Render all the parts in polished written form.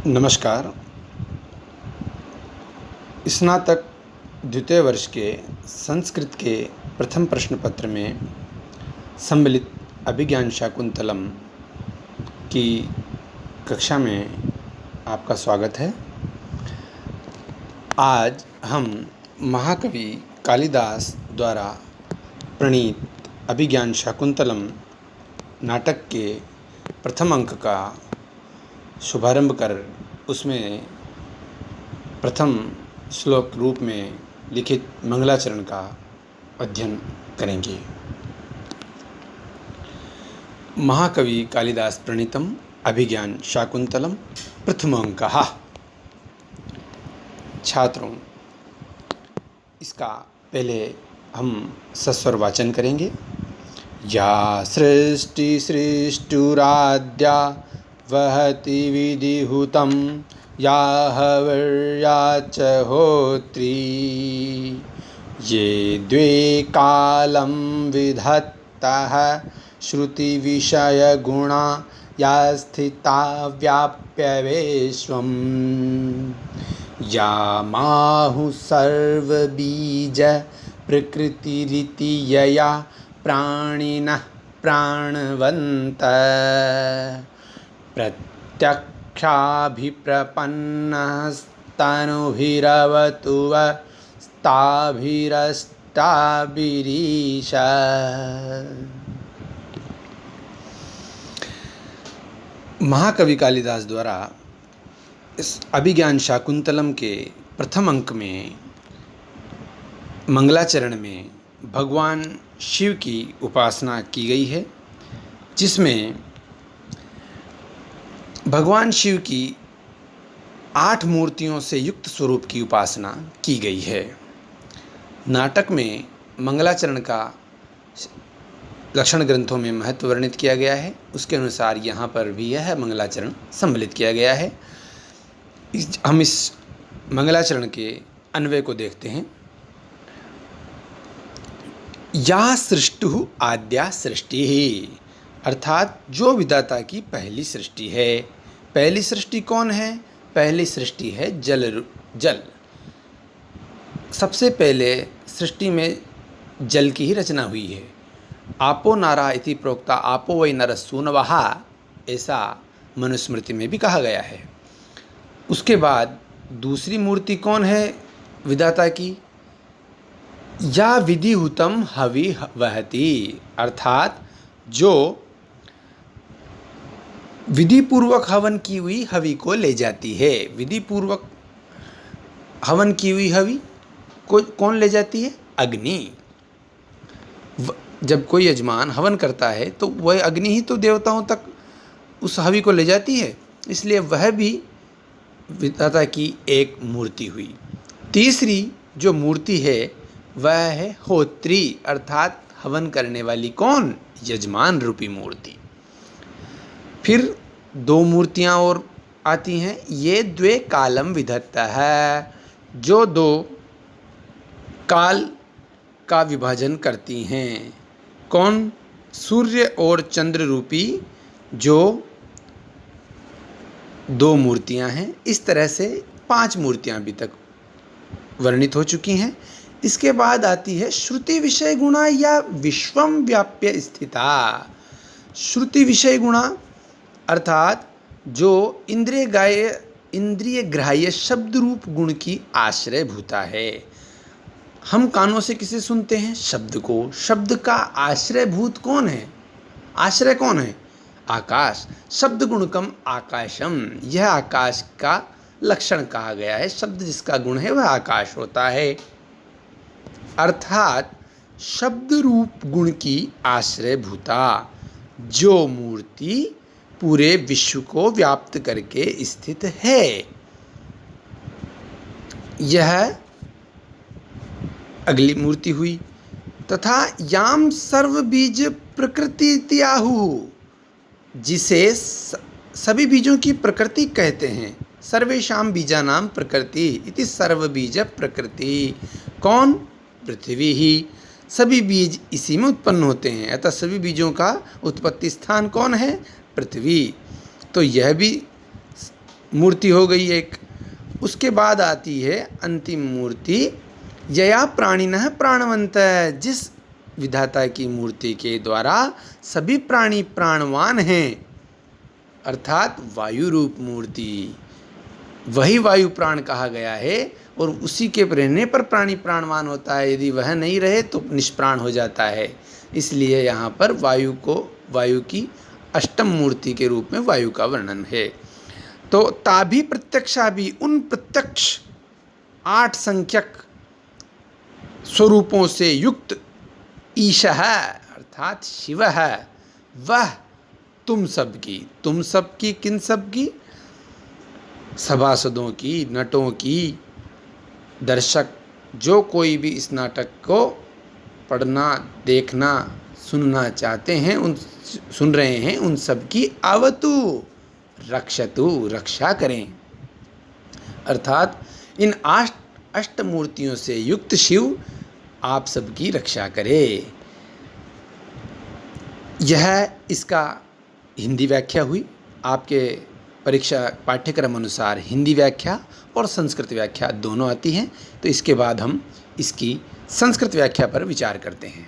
नमस्कार। स्नातक द्वितीय वर्ष के संस्कृत के प्रथम प्रश्न पत्र में सम्मिलित अभिज्ञान शाकुंतलम की कक्षा में आपका स्वागत है। आज हम महाकवि कालिदास द्वारा प्रणीत अभिज्ञान शाकुंतलम नाटक के प्रथम अंक का शुभारंभ कर उसमें प्रथम श्लोक रूप में लिखित मंगलाचरण का अध्ययन करेंगे। महाकवि कालिदास प्रणीतम अभिज्ञान शाकुंतलम प्रथम अंकः। छात्रों, इसका पहले हम सस्वर वाचन करेंगे। या सृष्टि सृष्टुराद्या वहति विधिहुतं या हवर्या च होत्री ये द्वे कालं विधत्तः श्रुतिविषयगुणा या स्थिता व्याप्य विश्वं या माहुः सर्वबीज प्रकृतिरिति यया प्राणिनः प्राणवन्तः प्रत्यक्षाभिप्रपन्नस्तनुभिरवतु वस्ताभिरष्टाभिरीश। महाकवि कालिदास द्वारा इस अभिज्ञान शाकुंतलम के प्रथम अंक में मंगलाचरण में भगवान शिव की उपासना की गई है, जिसमें भगवान शिव की 8 मूर्तियों से युक्त स्वरूप की उपासना की गई है। नाटक में मंगलाचरण का लक्षण ग्रंथों में महत्व वर्णित किया गया है, उसके अनुसार यहाँ पर भी यह मंगलाचरण सम्मिलित किया गया है। हम इस मंगलाचरण के अन्वय को देखते हैं। या सृष्टु आद्या सृष्टि ही, अर्थात जो विधाता की पहली सृष्टि है। पहली सृष्टि कौन है? पहली सृष्टि है जल। सबसे पहले सृष्टि में जल की ही रचना हुई है। आपो नारा इति प्रोक्ता आपो वै नरः सूनवः, ऐसा मनुस्मृति में भी कहा गया है। उसके बाद दूसरी मूर्ति कौन है विधाता की? या विधिहुतम हवि वहति, अर्थात जो विधि पूर्वक हवन की हुई हवि को ले जाती है। विधि पूर्वक हवन की हुई हवि को कौन ले जाती है? अग्नि। जब कोई यजमान हवन करता है तो वह अग्नि ही तो देवताओं तक उस हवि को ले जाती है, इसलिए वह भी विधाता की एक मूर्ति हुई। तीसरी जो मूर्ति है वह है होत्री, अर्थात हवन करने वाली कौन? यजमान रूपी मूर्ति। फिर 2 मूर्तियाँ और आती हैं। ये द्वे कालम विधत्ता है, जो 2 काल का विभाजन करती हैं। कौन? सूर्य और चंद्र रूपी जो 2 मूर्तियाँ हैं। इस तरह से 5 मूर्तियाँ अभी तक वर्णित हो चुकी हैं। इसके बाद आती है श्रुति विषय गुणा या विश्वम व्याप्य स्थिता। श्रुति विषय गुणा अर्थात जो इंद्रिय ग्राह्य शब्द रूप गुण की आश्रय भूता है। हम कानों से किसे सुनते हैं? शब्द को। शब्द का आश्रय भूत कौन है? आश्रय कौन है? आकाश। शब्द गुणकम आकाशम, यह आकाश का लक्षण कहा गया है। शब्द जिसका गुण है वह आकाश होता है। अर्थात शब्द रूप गुण की आश्रय भूता जो मूर्ति पूरे विश्व को व्याप्त करके स्थित है, यह अगली मूर्ति हुई। तथा याम सर्व बीज प्रकृति इत्याहु, जिसे सभी बीजों की प्रकृति कहते हैं। सर्वेषां बीजानां प्रकृति इति सर्व बीज प्रकृति। कौन? पृथ्वी ही। सभी बीज इसी में उत्पन्न होते हैं, अतः सभी बीजों का उत्पत्ति स्थान कौन है? पृथ्वी। तो यह भी मूर्ति हो गई एक। उसके बाद आती है अंतिम मूर्ति, यया प्राणिनः प्राणवंत, जिस विधाता की मूर्ति के द्वारा सभी प्राणी प्राणवान हैं, अर्थात वायु रूप मूर्ति। वही वायु प्राण कहा गया है और उसी के रहने पर प्राणी प्राणवान होता है, यदि वह नहीं रहे तो निष्प्राण हो जाता है। इसलिए यहाँ पर वायु की अष्टम मूर्ति के रूप में वायु का वर्णन है। तो ताभि प्रत्यक्षा भी, उन प्रत्यक्ष 8 संख्यक स्वरूपों से युक्त ईशः अर्थात शिव है, वह तुम सबकी किन सबकी, सभासदों की, नटों की, दर्शक, जो कोई भी इस नाटक को पढ़ना, देखना, सुनना चाहते हैं, सुन रहे हैं, उन सब की आवतु रक्षतु, रक्षा करें। अर्थात इन अष्ट मूर्तियों से युक्त शिव आप सबकी रक्षा करे। यह इसका हिंदी व्याख्या हुई। आपके परीक्षा पाठ्यक्रम अनुसार हिंदी व्याख्या और संस्कृत व्याख्या दोनों आती हैं। तो इसके बाद हम इसकी संस्कृत व्याख्या पर विचार करते हैं।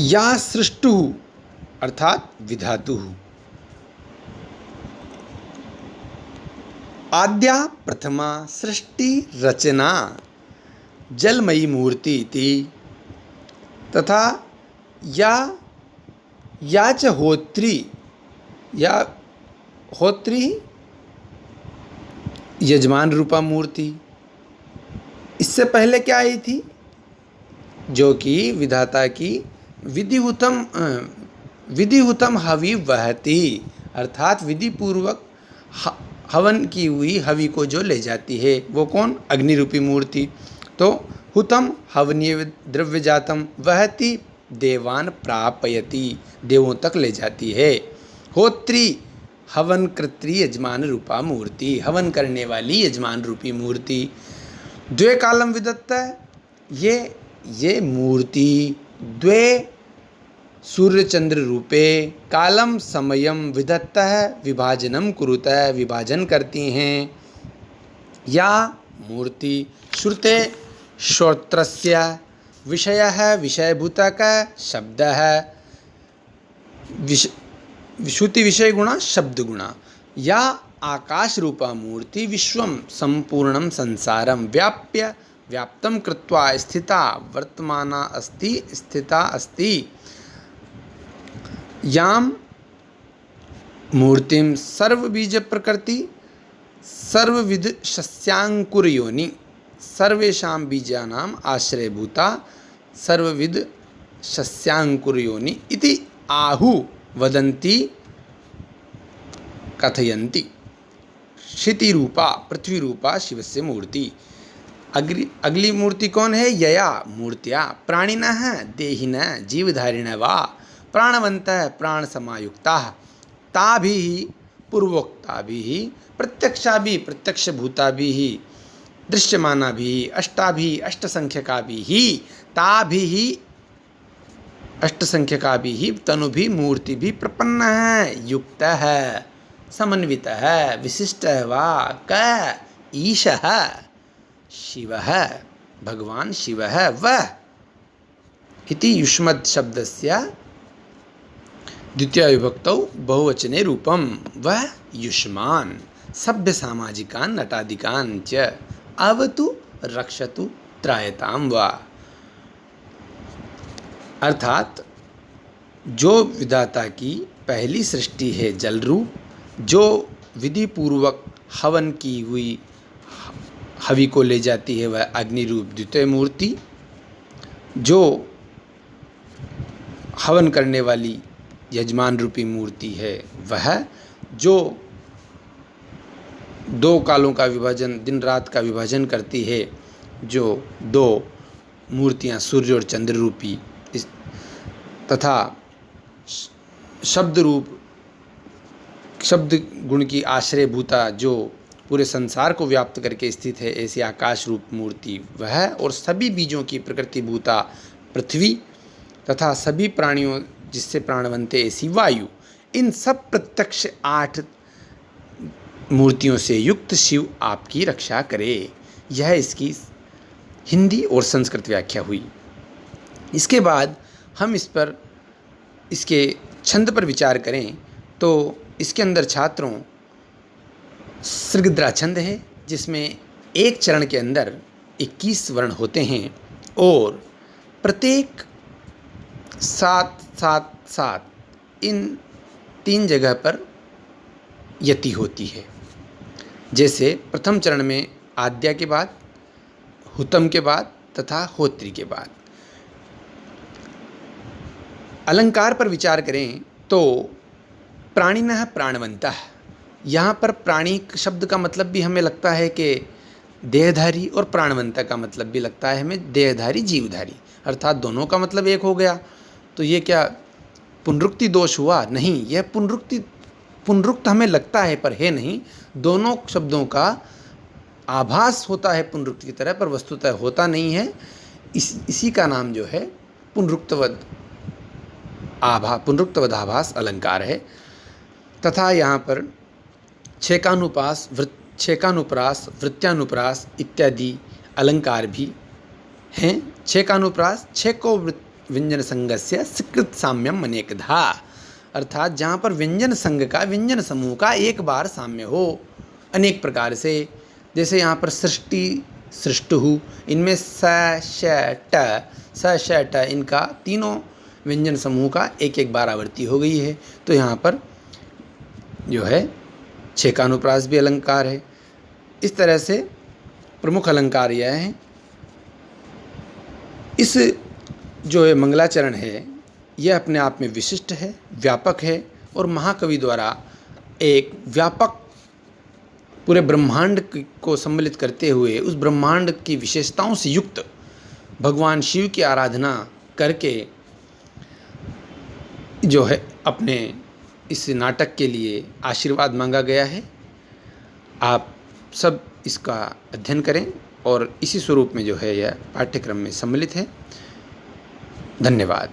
या सृष्टु अर्थात विधातु, आद्या प्रथमा सृष्टि रचना जलमयी मूर्ति इति, तथा या च होत्री, या होत्री यजमान रूपा मूर्ति। इससे पहले क्या आई थी, जो कि विधाता की विधिहुतम हवि वहती, अर्थात विधि पूर्वक हवन की हुई हवि को जो ले जाती है, वो कौन, अग्नि रूपी मूर्ति। तो हुतम हवनीय द्रव्य जातम, वहती देवान प्रापयति, देवों तक ले जाती है। होत्री हवन कृत्री यजमान रूपा मूर्ति, हवन करने वाली यजमान रूपी मूर्ति। द्वे कालम विदत्त, ये मूर्ति द्वे सूर्य चंद्र रूपे कालम समयम विधत्तः विभाजनम कुरुतः, विभाजन करती हैं। या मूर्ति श्रुते श्रोत्रस्य विषयः विषयभूतः शब्दः, श्रुति विषय गुणा शब्द गुणा। या आकाश रूपा मूर्ति विश्वम संपूर्णम संसारम व्याप्य व्याप्तम कृत्वा स्थिता वर्तमाना अस्ति, स्थिता अस्ति। याम मूर्तिम सर्वबीज प्रकृति सर्वविध शस्यांकुर योनि, सर्वेषां बीजानाम आश्रयभूता सर्वविध शस्यांकुर योनि इति आहु वदन्ति कथयन्ति। क्षिति रूपा पृथ्वी रूपा शिवस्य मूर्ति। अगली मूर्ति कौन है, यया मूर्त्या प्राणिनः देहिनः जीवधारिणः वा प्राणवन्तः प्राण समायुक्ताः ताभिः पूर्वोक्ताभिः प्रत्यक्षाभिः प्रत्यक्षभूताभिः दृश्यमानाभिः अष्टाभिः अष्टसंख्यकाभिः ताभिः अष्टसंख्यकाभिः तनुभिः मूर्तिभिः प्रपन्नः युक्तः समन्वितः विशिष्टः वा क ईशः शिवः, भगवान शिवः वः इति युष्मद् शब्दस्य द्वितीय विभक्तौ बहुवचने रूपम, वह युष्मान् सभ्य सामाजिकान् नटादिकान् च अवतु रक्षतु त्रायताम वा। अर्थात जो विधाता की पहली सृष्टि है जल रूप, जो विधि पूर्वक हवन की हुई हवि को ले जाती है, वह अग्नि रूप द्वितीय मूर्ति। जो हवन करने वाली यजमान रूपी मूर्ति है, वह जो दो कालों का विभाजन, दिन रात का विभाजन करती है, जो दो मूर्तियां सूर्य और चंद्र रूपी, तथा शब्द रूप शब्द गुण की आश्रयभूता जो पूरे संसार को व्याप्त करके स्थित है, ऐसी आकाश रूप मूर्ति वह, और सभी बीजों की प्रकृति भूता पृथ्वी, तथा सभी प्राणियों जिससे प्राण बनते ऐसी वायु, इन सब प्रत्यक्ष 8 मूर्तियों से युक्त शिव आपकी रक्षा करे। यह इसकी हिंदी और संस्कृत व्याख्या हुई। इसके बाद हम इसके छंद पर विचार करें तो इसके अंदर छात्रों सृगद्रा छंद है, जिसमें एक चरण के अंदर 21 वर्ण होते हैं और प्रत्येक 7-7-7 इन 3 जगह पर यति होती है। जैसे प्रथम चरण में आद्या के बाद, हुतम के बाद तथा होत्री के बाद। अलंकार पर विचार करें तो प्राणिनः प्राणवन्तः, यहाँ पर प्राणी शब्द का मतलब भी हमें लगता है कि देहधारी, और प्राणवंता का मतलब भी लगता है हमें देहधारी जीवधारी, अर्थात दोनों का मतलब एक हो गया। तो ये क्या पुनरुक्ति दोष हुआ? नहीं, यह पुनरुक्त हमें लगता है पर है नहीं। दोनों शब्दों का आभास होता है पुनरुक्त की तरह, पर वस्तुतः होता नहीं है। इसी का नाम जो है पुनरुक्तवदाभास अलंकार है। तथा यहाँ पर छेकानुप्रास, वृत्त्यानुप्रास इत्यादि अलंकार भी हैं। छेकानुप्रास छेको व्यंजन संगस्य स्वीकृत साम्यम अनेकधा, अर्थात जहाँ पर व्यंजन संघ का, व्यंजन समूह का एक बार साम्य हो अनेक प्रकार से। जैसे यहाँ पर सृष्टि, सृष्टु, इनमें स श ट इनका तीनों व्यंजन समूह का एक एक बार आवृत्ति हो गई है। तो यहाँ पर जो है छेकानुप्रास भी अलंकार है। इस तरह से प्रमुख अलंकार यह है। इस जो है मंगलाचरण है, यह अपने आप में विशिष्ट है, व्यापक है और महाकवि द्वारा एक व्यापक पूरे ब्रह्मांड को सम्मिलित करते हुए उस ब्रह्मांड की विशेषताओं से युक्त भगवान शिव की आराधना करके जो है अपने इस नाटक के लिए आशीर्वाद मांगा गया है। आप सब इसका अध्ययन करें और इसी स्वरूप में जो है यह पाठ्यक्रम में सम्मिलित है। धन्यवाद।